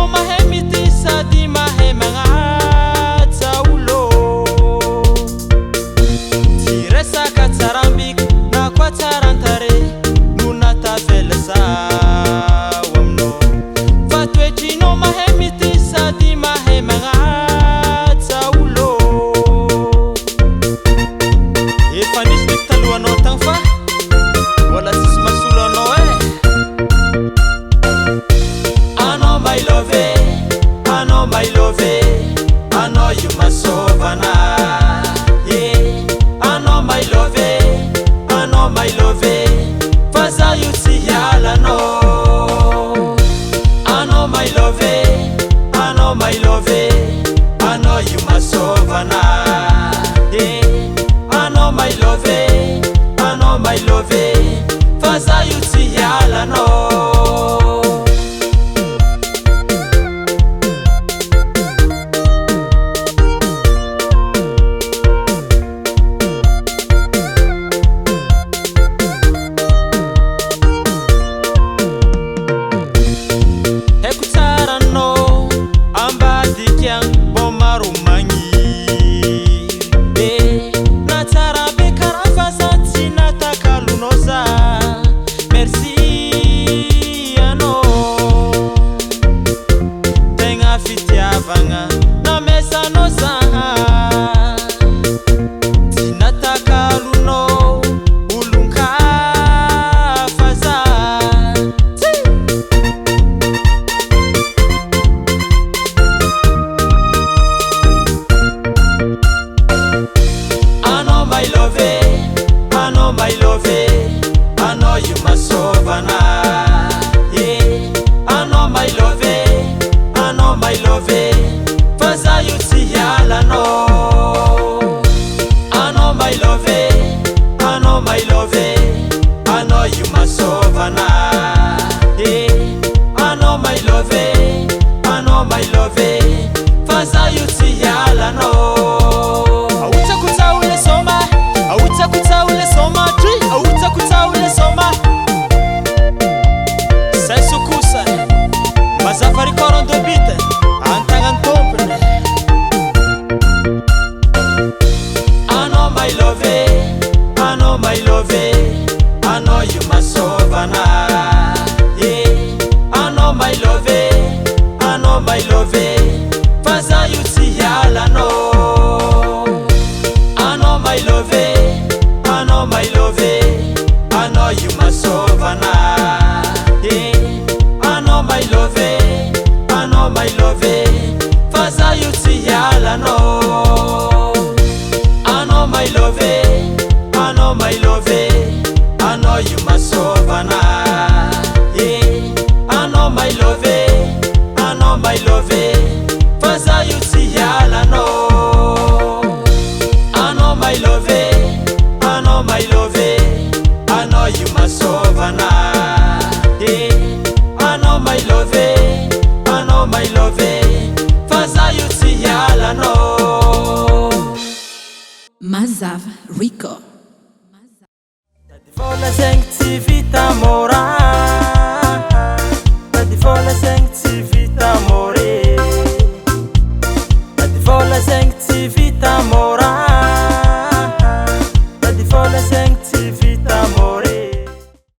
Fatwetrino mahay mity sady mahay magnaja olo. Tsy resaka tsarambiko na koa tsarantare no natavela zaho aminao. Fatwetrino mahay mity sady mahay magnaja olo. Efa nisy ndraiky talohanao tagny fa wala tsisy mahasolo anao e. Anao my love, anao my love, anao io masôva anahy. Yeah. Anao my love, anao my love, fa zaho io tsy hiala anao. Anao my love, anao my love, anao io masôva anahy. Yeah. Anao my love, anao my love, fa zaho io tsy hiala anao. Haiko tsara anao ambadiky agny mbô maro magniry. Na tsara be karaha fa zaho tsy natakalonao za. Merci anao, tegna fitiavagna namesanao zaha. Tsy natakalonao olon-kafa za. Anao my love, anao my love, anao io masôva anahy. Yeah. Anao my love, anao my love, fa zaho io tsy hiala anao. Anao my love, anao my love, anao io masôva anahy. Yeah. Anao my love, anao my love, fa zaho io tsy hiala anao. Safaricom on the beat, antagnany tompony. Anao my love, anao my love, anao io masôva anahy. Yeah. Anao my love, anao my love, fa zaho io tsy hiala anao. Anao my love, anao my love, anao io masôva anahy. Yeah. Anao my love, anao my love, fa zaho io tsy hiala anao. Anao my love, anao my love, anao io masôva anahy. Yeah. Anao my love, anao my love, fa zaho io tsy hiala anao. Anao my love, anao my love, anao io masôva anahy. Yeah. Anao my love, anao my love, fa zaho io tsy hiala anao. Mazava Rico. Vola zegny tsy vita môra.